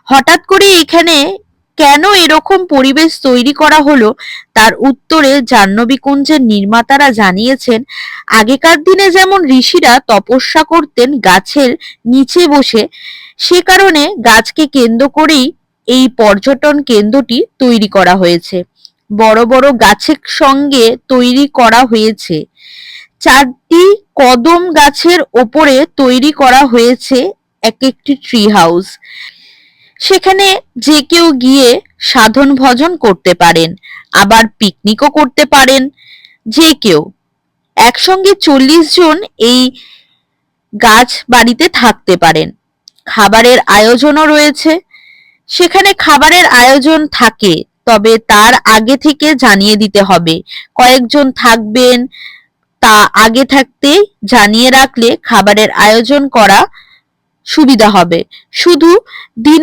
হঠাৎ করে এখানে কেন এরকম পরিবেশ তৈরি করা হলো তার উত্তরে জাহ্নবী কুঞ্জের নির্মাতারা জানিয়েছেন, আগেকার দিনে যেমন ঋষিরা তপস্যা করতেন গাছের নিচে বসে, সে কারণে গাছকে কেন্দ্র করেই এই পর্যটন কেন্দ্রটি তৈরি করা হয়েছে। বড় বড় গাছের সঙ্গে তৈরি করা হয়েছে। চারটি কদম গাছের ওপরে তৈরি করা হয়েছে এক একটি ট্রি হাউস। সেখানে যে কেউ গিয়ে সাধন ভজন করতে পারেন, আবার পিকনিকও করতে পারেন। যে কেউ একসঙ্গে 40 জন এই গাছ বাড়িতে থাকতে পারেন। খাবারের আয়োজনও রয়েছে। সেখানে খাবারের আয়োজন থাকে, তবে তার আগে থেকে জানিয়ে দিতে হবে কয়েকজন থাকবেন। তা আগে থাকতে জানিয়ে রাখলে খাবারের আয়োজন করা সুবিধা হবে। শুধু দিনের